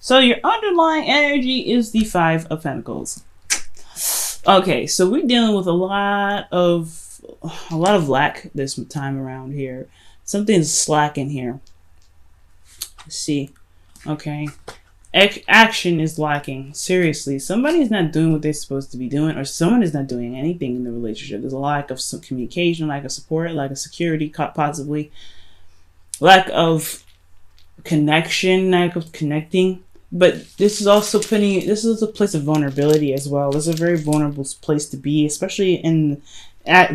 So your underlying energy is the Five of Pentacles. Okay, so we're dealing with a lot of lack this time around here. Something's slacking here. Let's see. Okay. Action is lacking. Seriously, somebody's not doing what they're supposed to be doing, or someone is not doing anything in the relationship. There's a lack of some communication, lack of support, lack of security, possibly lack of connection, lack of connecting. But this is also this is a place of vulnerability as well. This is a very vulnerable place to be, especially in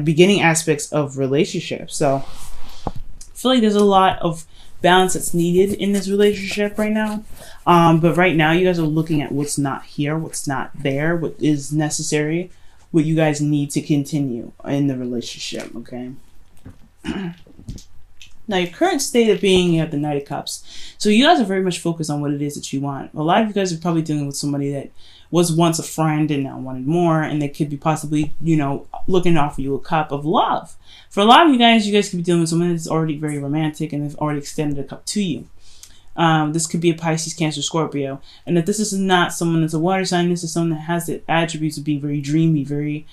beginning aspects of relationships. So I feel like there's a lot of balance that's needed in this relationship right now. But right now you guys are looking at what's not here, what's not there, what is necessary, what you guys need to continue in the relationship, okay? Now, your current state of being, you have the Knight of Cups. So you guys are very much focused on what it is that you want. A lot of you guys are probably dealing with somebody that was once a friend and now wanted more, and they could be possibly, you know, looking to offer you a cup of love. For a lot of you guys could be dealing with someone that's already very romantic and they've already extended a cup to you. This could be a Pisces, Cancer, Scorpio. And if this is not someone that's a water sign, this is someone that has the attributes of being very dreamy, very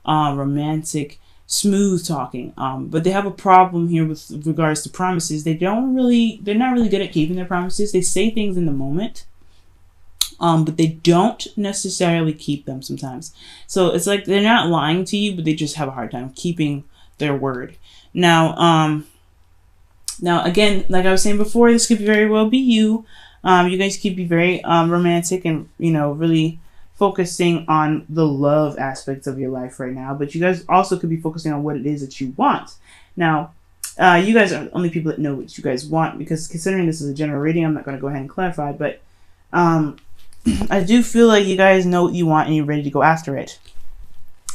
romantic, smooth talking. But they have a problem here with regards to promises. They're not really good at keeping their promises. They say things in the moment, but they don't necessarily keep them sometimes. So it's like they're not lying to you, but they just have a hard time keeping their word. Now again, like I was saying before, this could very well be you. You guys could be very romantic and, you know, really focusing on the love aspects of your life right now. But you guys also could be focusing on what it is that you want. Now, you guys are the only people that know what you guys want, because considering this is a general reading, I'm not going to go ahead and clarify. But I do feel like you guys know what you want and you're ready to go after it.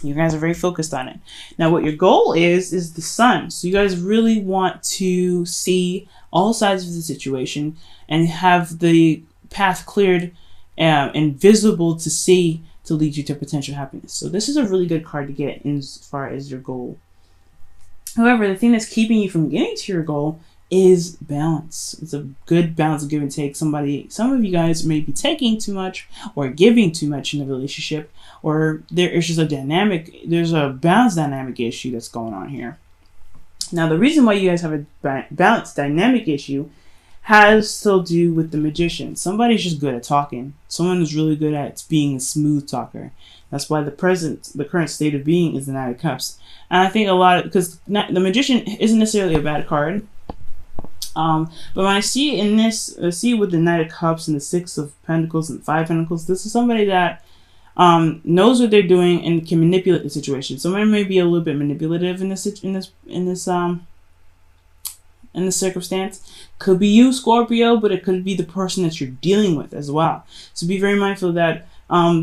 You guys are very focused on it. Now, what your goal is the sun. So you guys really want to see all sides of the situation and have the path cleared and visible to see to lead you to potential happiness. So this is a really good card to get in as far as your goal. However, the thing that's keeping you from getting to your goal is balance. It's a good balance of give and take. Some of you guys may be taking too much or giving too much in the relationship, or there's a balance dynamic issue that's going on here. Now, the reason why you guys have a balance dynamic issue has to do with the Magician. Somebody's just good at talking. Someone is really good at being a smooth talker. That's why the current state of being is the Knight of Cups. And I think because the Magician isn't necessarily a bad card. But when I see in this, with the Knight of Cups and the Six of Pentacles and the Five of Pentacles, this is somebody that knows what they're doing and can manipulate the situation. Somebody may be a little bit manipulative in this circumstance. Could be you, Scorpio, but it could be the person that you're dealing with as well. So be very mindful of that.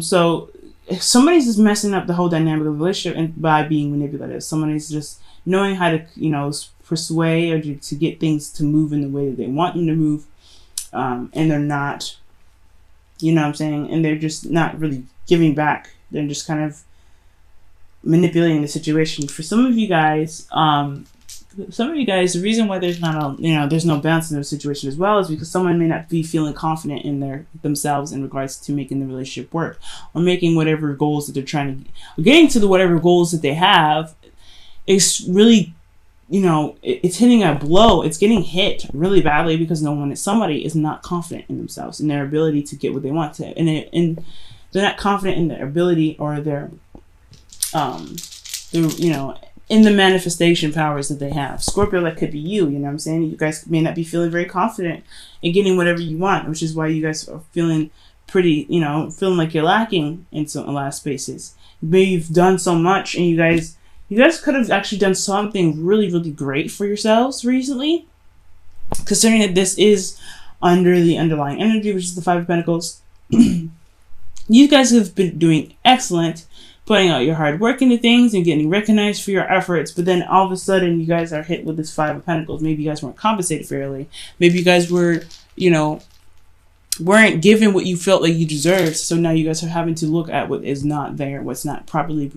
So if somebody's just messing up the whole dynamic of the relationship and by being manipulative, somebody's just knowing how to, you know, persuade or to get things to move in the way that they want them to move, and they're not, you know what I'm saying, and they're just not really giving back. They're just kind of manipulating the situation. For some of you guys, the reason why there's there's no balance in their situation as well is because someone may not be feeling confident in themselves in regards to making the relationship work, or making whatever goals that they're getting to whatever goals that they have. Is really, you know, it's hitting a blow. It's getting hit really badly because somebody is not confident in themselves and their ability to get what they want to, and they're not confident in their ability or their you know, in the manifestation powers that they have. Scorpio, that could be you. You know what I'm saying? You guys may not be feeling very confident in getting whatever you want, which is why you guys are feeling pretty, you know, feeling like you're lacking in a lot of spaces. Maybe you've done so much, and you guys could have actually done something really, really great for yourselves recently, considering that this is under the underlying energy, which is the Five of Pentacles. You guys have been doing excellent, putting out your hard work into things and getting recognized for your efforts, but then all of a sudden you guys are hit with this Five of Pentacles. Maybe you guys weren't compensated fairly. Maybe you guys were, you know, weren't given what you felt like you deserved. So now you guys are having to look at what is not there, what's not properly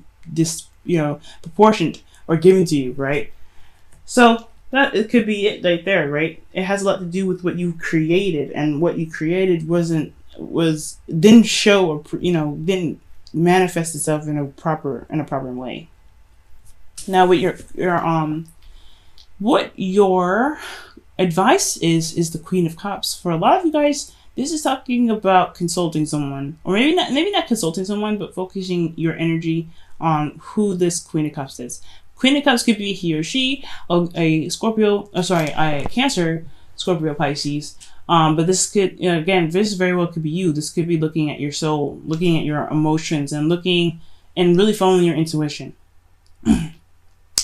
proportioned or given to you, right? So that it could be it right there, right? It has a lot to do with what you created, and what you created wasn't didn't show, or didn't manifest itself in a proper way. Now, what your advice is the Queen of Cups. For a lot of you guys, this is talking about consulting someone, or maybe not consulting someone, but focusing your energy on who this Queen of Cups is. Queen of Cups could be he or she, a Scorpio, a Cancer, Scorpio, Pisces. But this could, again, this very well could be you. This could be looking at your soul, looking at your emotions, and really following your intuition.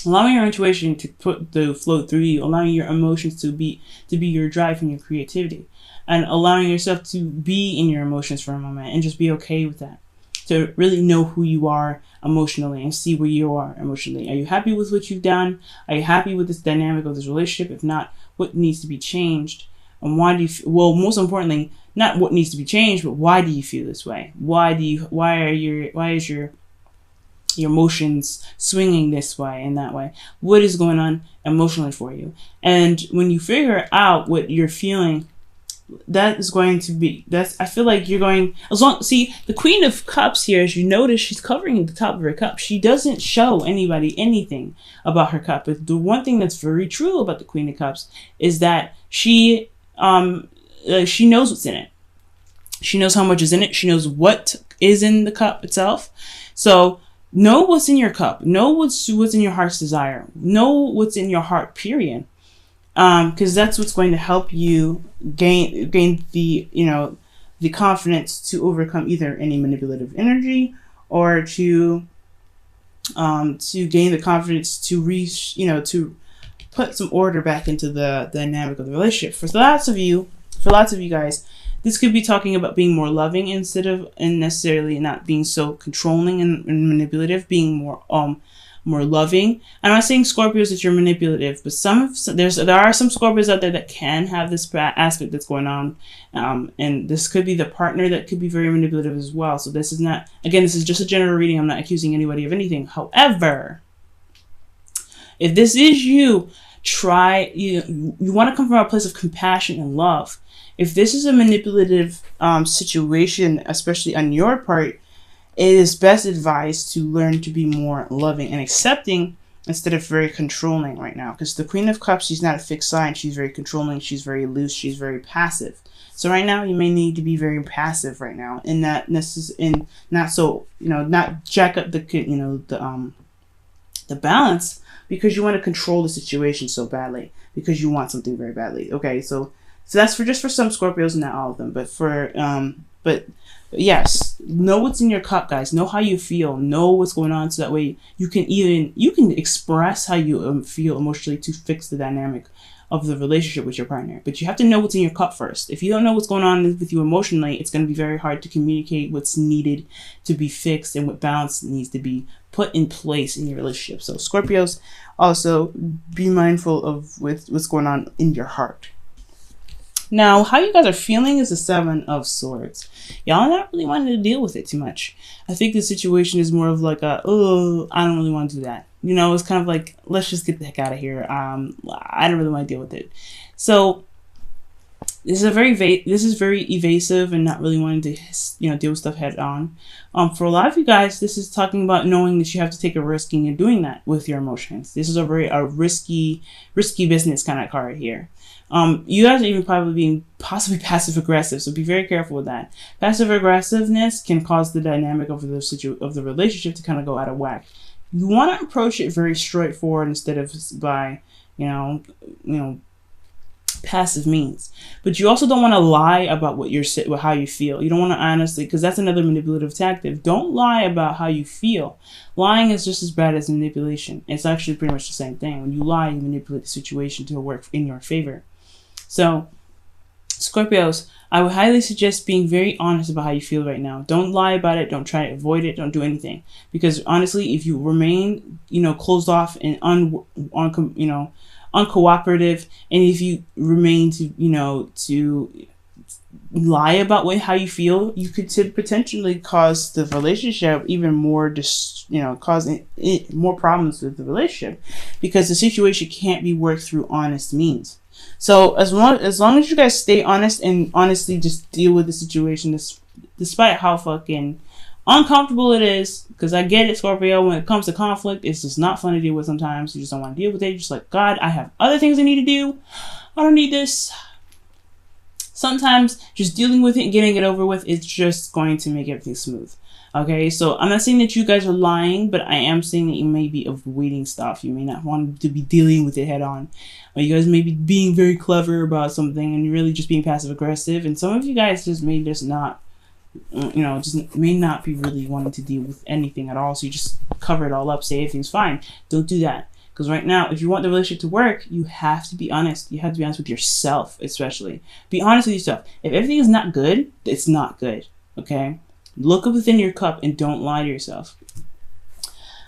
Allowing your intuition to float through you, allowing your emotions to be your drive and your creativity, and allowing yourself to be in your emotions for a moment and just be okay with that. To really know who you are emotionally and see where you are emotionally. Are you happy with what you've done? Are you happy with this dynamic of this relationship? If not, what needs to be changed? And why do you, most importantly, not what needs to be changed, but why do you feel this way? Why is your emotions swinging this way and that way? What is going on emotionally for you? And when you figure out what you're feeling, I feel like you're going, see, the Queen of Cups here, as you notice, she's covering the top of her cup. She doesn't show anybody anything about her cup. But the one thing that's very true about the Queen of Cups is that she knows what's in it. She knows how much is in it. She knows what is in the cup itself. So know what's in your cup. Know what's in your heart's desire. Know what's in your heart, period. Because that's what's going to help you gain the confidence to overcome either any manipulative energy, or to gain the confidence to put some order back into the dynamic of the relationship. For lots of you guys, this could be talking about being more loving and necessarily not being so controlling and manipulative, being more loving. I'm not saying Scorpios that you're manipulative, but there are some Scorpios out there that can have this aspect that's going on, and this could be the partner that could be very manipulative as well. So this is just a general reading. I'm not accusing anybody of anything. However, if this is you, you want to come from a place of compassion and love. If this is a manipulative situation, especially on your part, it is best advised to learn to be more loving and accepting instead of very controlling right now. Because the Queen of Cups, she's not a fixed sign. She's very controlling. She's very loose. She's very passive. So right now, you may need to be very passive right now, and not jack up the balance, because you want to control the situation so badly, because you want something very badly. Okay, so that's for some Scorpios, not all of them, but yes, know what's in your cup, guys. Know how you feel. Know what's going on, so that way you can express how you feel emotionally to fix the dynamic of the relationship with your partner. But you have to know what's in your cup first. If you don't know what's going on with you emotionally, it's going to be very hard to communicate what's needed to be fixed and what balance needs to be put in place in your relationship. So Scorpios, also be mindful of what's going on in your heart. Now, how you guys are feeling is the Seven of Swords. Y'all are not really wanting to deal with it too much. I think the situation is more of like I don't really want to do that. It's kind of like, let's just get the heck out of here. I don't really want to deal with it. So this is very evasive and not really wanting to deal with stuff head on. For a lot of you guys, this is talking about knowing that you have to take a risk and doing that with your emotions. This is a risky business kind of card here. You guys are even probably being possibly passive aggressive, so be very careful with that. Passive aggressiveness can cause the dynamic of the relationship to kind of go out of whack. You want to approach it very straightforward instead of by passive means. But you also don't want to lie about how you feel. You don't want to honestly, because that's another manipulative tactic. Don't lie about how you feel. Lying is just as bad as manipulation. It's actually pretty much the same thing. When you lie, you manipulate the situation to work in your favor. So, Scorpios, I would highly suggest being very honest about how you feel right now. Don't lie about it. Don't try to avoid it. Don't do anything. Because honestly, if you remain, closed off and uncooperative, and if you remain to lie about how you feel, you could potentially cause the relationship even more, causing more problems with the relationship, because the situation can't be worked through honest means. So as long as you guys stay honest and honestly just deal with the situation, despite how fucking uncomfortable it is, because I get it, Scorpio, when it comes to conflict, it's just not fun to deal with sometimes. You just don't want to deal with it. You're just like, God, I have other things I need to do. I don't need this. Sometimes just dealing with it and getting it over with is just going to make everything smooth. Okay, so I'm not saying that you guys are lying, but I am saying that you may be avoiding stuff. You may not want to be dealing with it head on. Or you guys may be being very clever about something and you're really just being passive aggressive. And some of you guys just may just not, just may not be really wanting to deal with anything at all. So you just cover it all up, say everything's fine. Don't do that. Because right now, if you want the relationship to work, you have to be honest. You have to be honest with yourself, especially. Be honest with yourself. If everything is not good, it's not good. Okay? Look within your cup and don't lie to yourself.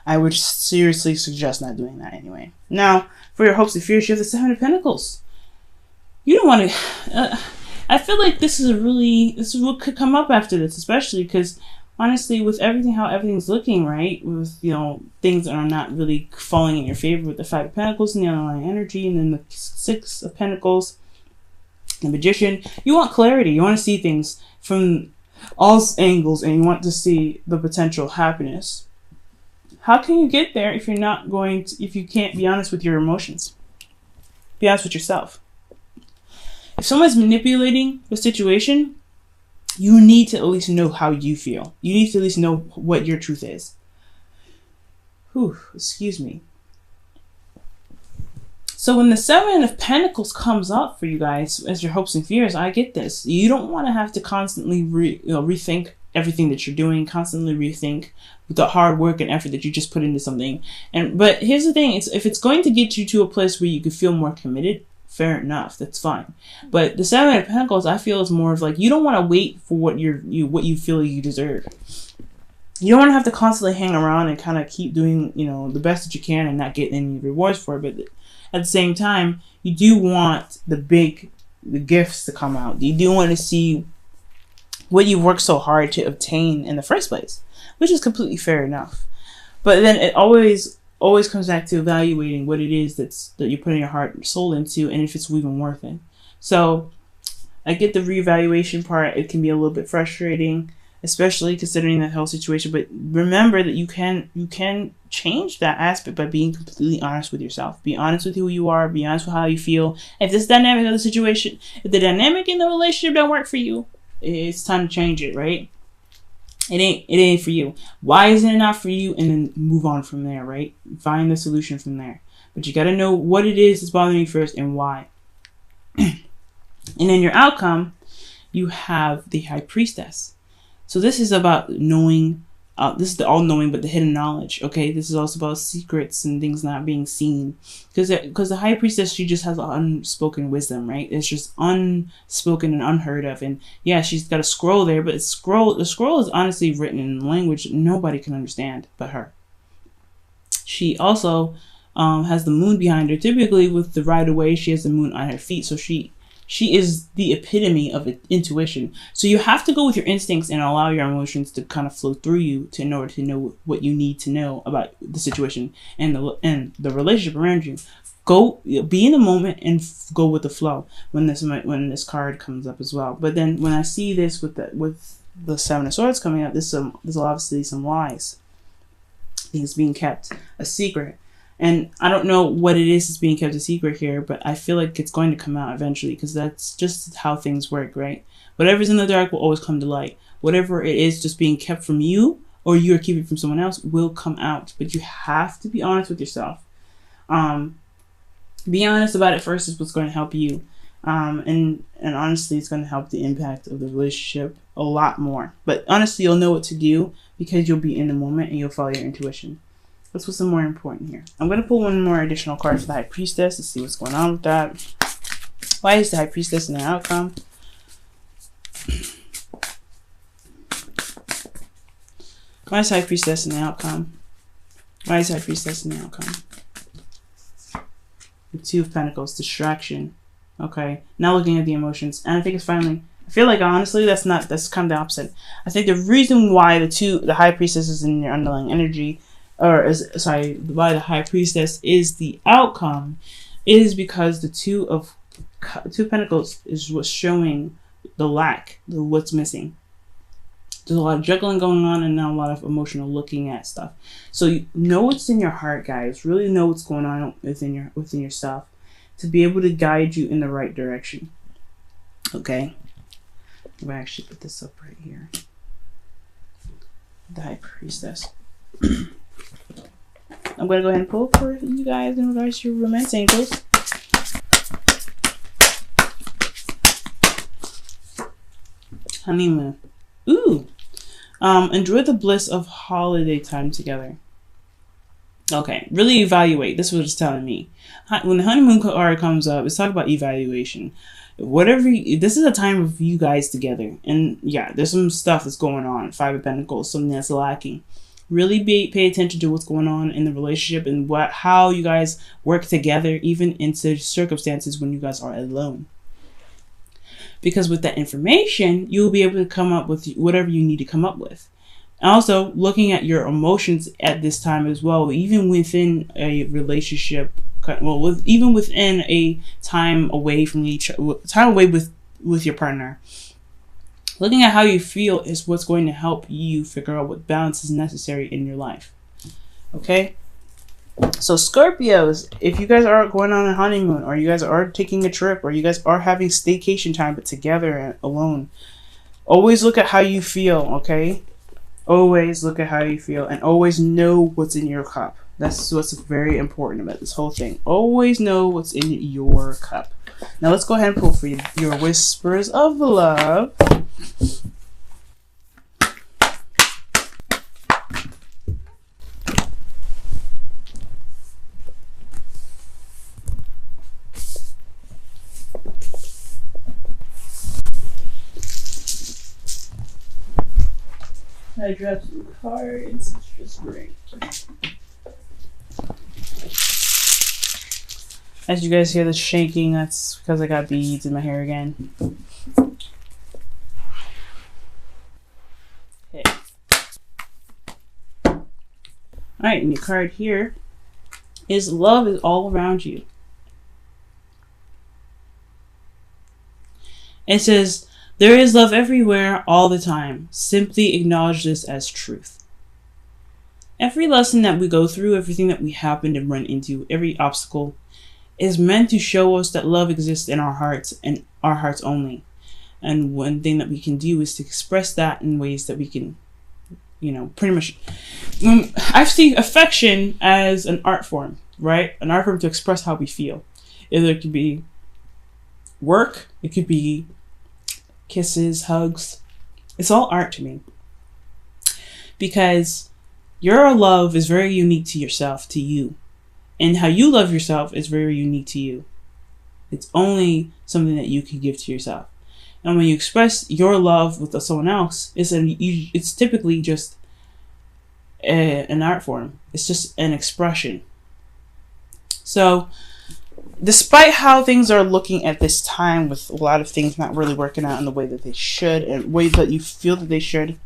I would seriously suggest not doing that anyway. Now, for your hopes and fears, you have the Seven of Pentacles. You don't want to... I feel like this is what could come up after this, especially because, honestly, with how everything's looking, right? With, things that are not really falling in your favor with the Five of Pentacles and the underlying energy, and then the Six of Pentacles, the Magician. You want clarity. You want to see things from all angles, and you want to see the potential happiness. How can you get there if you can't be honest with your emotions? Be honest with yourself. If someone's manipulating the situation, you need to at least know how you feel. You need to at least know what your truth is. Excuse me. So when the Seven of Pentacles comes up for you guys as your hopes and fears, I get this. You don't want to have to constantly rethink everything that you're doing, constantly rethink the hard work and effort that you just put into something. But here's the thing, if it's going to get you to a place where you can feel more committed, fair enough, that's fine. But the Seven of Pentacles, I feel, is more of like, you don't want to wait for what you feel you deserve. You don't want to have to constantly hang around and kind of keep doing, the best that you can and not get any rewards for it. But at the same time, you do want the gifts to come out. You do want to see what you worked so hard to obtain in the first place, which is completely fair enough. But then it always comes back to evaluating what it is that you're putting your heart and soul into, and if it's even worth it. So I get the reevaluation part. It can be a little bit frustrating, especially considering that whole situation. But remember that you can change that aspect by being completely honest with yourself. Be honest with who you are. Be honest with how you feel. If this dynamic of the situation, if the dynamic in the relationship don't work for you, it's time to change it, right? It ain't for you. Why is it not for you? And then move on from there, right? Find the solution from there. But you got to know what it is that's bothering you first and why. And in your outcome, you have the High Priestess. So this is about knowing. This is the all-knowing, but the hidden knowledge. Okay, this is also about secrets and things not being seen. Because the High Priestess, she just has unspoken wisdom, right? It's just unspoken and unheard of. And yeah, she's got a scroll there, but the scroll is honestly written in language nobody can understand but her. She also has the moon behind her. Typically, with the Rider-Waite, she has the moon on her feet, so she is the epitome of intuition. So you have to go with your instincts and allow your emotions to kind of flow through you in order to know what you need to know about the situation and the relationship around you. Be in the moment and go with the flow when this card comes up as well. But then when I see this with the Seven of Swords coming up, there's obviously some lies. Things being kept a secret. And I don't know what it is that's being kept a secret here, but I feel like it's going to come out eventually because that's just how things work, right? Whatever's in the dark will always come to light. Whatever it is just being kept from you or you're keeping from someone else will come out. But you have to be honest with yourself. Be honest about it first is what's going to help you. And honestly, it's going to help the impact of the relationship a lot more. But honestly, you'll know what to do because you'll be in the moment and you'll follow your intuition. Let's put some more important here. I'm going to pull one more additional card for the High Priestess to see what's going on with that. Why is the High Priestess in the outcome? Why is High Priestess in the outcome? Why is High Priestess in the outcome? The Two of Pentacles, distraction. Okay, now looking at the emotions. And I think it's finally, I feel like honestly, that's kind of the opposite. I think the reason why the High Priestess is in your underlying energy, why the High Priestess is the outcome, is because the Two of Two of Pentacles is what's showing the lack, what's missing. There's a lot of juggling going on and not a lot of emotional looking at stuff. So you know what's in your heart, guys. Really know what's going on within yourself to be able to guide you in the right direction. Okay? I'm going to actually put this up right here. The High Priestess. I'm going to go ahead and pull for you guys in regards to your romance angels. Honeymoon. Ooh. Enjoy the bliss of holiday time together. Okay, really evaluate. This is what it's telling me. When the honeymoon card comes up, it's talking about evaluation. This is a time of you guys together. And yeah, there's some stuff that's going on. Five of Pentacles, something that's lacking. Really pay attention to what's going on in the relationship and how you guys work together, even in circumstances when you guys are alone. Because with that information, you'll be able to come up with whatever you need to come up with. Also, looking at your emotions at this time as well, even within a relationship, even within a time away from with your partner. Looking at how you feel is what's going to help you figure out what balance is necessary in your life. Okay? So Scorpios, if you guys are going on a honeymoon, or you guys are taking a trip, or you guys are having staycation time but together and alone, always look at how you feel, okay? Always look at how you feel, and always know what's in your cup. That's what's very important about this whole thing. Always know what's in your cup. Now let's go ahead and pull for you your whispers of love. I dropped some cards. It's just great. As you guys hear the shaking, that's because I got beads in my hair again. Okay. Alright, and your card here is love is all around you. It says, there is love everywhere, all the time. Simply acknowledge this as truth. Every lesson that we go through, everything that we happen to run into, every obstacle, is meant to show us that love exists in our hearts and our hearts only. And one thing that we can do is to express that in ways that we can, pretty much. I see affection as an art form, right? An art form to express how we feel. Either it could be work, it could be kisses, hugs. It's all art to me. Because your love is very unique to yourself, to you. And how you love yourself is very unique to you. It's only something that you can give to yourself. And when you express your love with someone else, it's typically just an art form. It's just an expression. So, despite how things are looking at this time, with a lot of things not really working out in the way that they should, and ways that you feel that they should,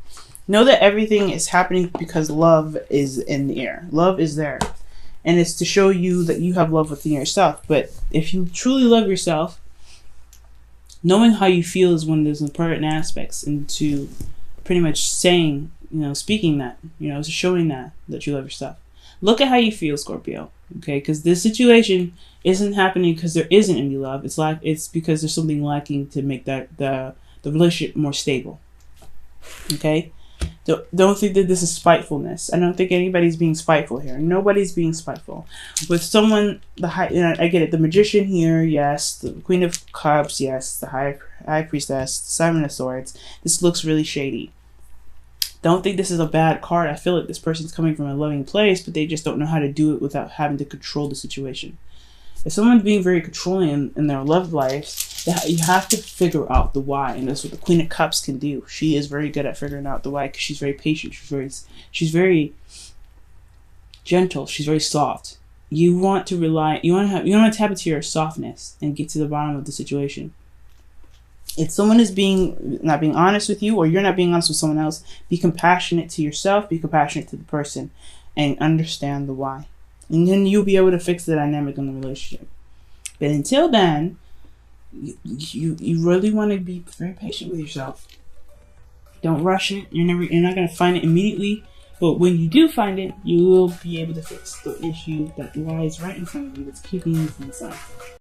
know that everything is happening because love is in the air. Love is there. And it's to show you that you have love within yourself. But if you truly love yourself, knowing how you feel is one of those important aspects into pretty much saying, speaking that, showing that you love yourself. Look at how you feel, Scorpio. Okay, because this situation isn't happening because there isn't any love. It's because there's something lacking to make that the relationship more stable. Okay, don't think that this is spitefulness. I don't think anybody's being spiteful here. Nobody's being spiteful. With someone, I get it. The Magician here, yes. The Queen of Cups, yes. The High Priestess, the Seven of Swords. This looks really shady. Don't think this is a bad card. I feel like this person's coming from a loving place, but they just don't know how to do it without having to control the situation. If someone's being very controlling in their love life, you have to figure out the why, and that's what the Queen of Cups can do. She is very good at figuring out the why because she's very patient. She's very gentle. She's very soft. You want to tap into your softness and get to the bottom of the situation. If someone is not being honest with you, or you're not being honest with someone else, be compassionate to yourself, be compassionate to the person, and understand the why. And then you'll be able to fix the dynamic in the relationship. But until then, you really want to be very patient with yourself. Don't rush it. You're not gonna find it immediately, but when you do find it, you will be able to fix the issue that lies right in front of you that's keeping you from yourself.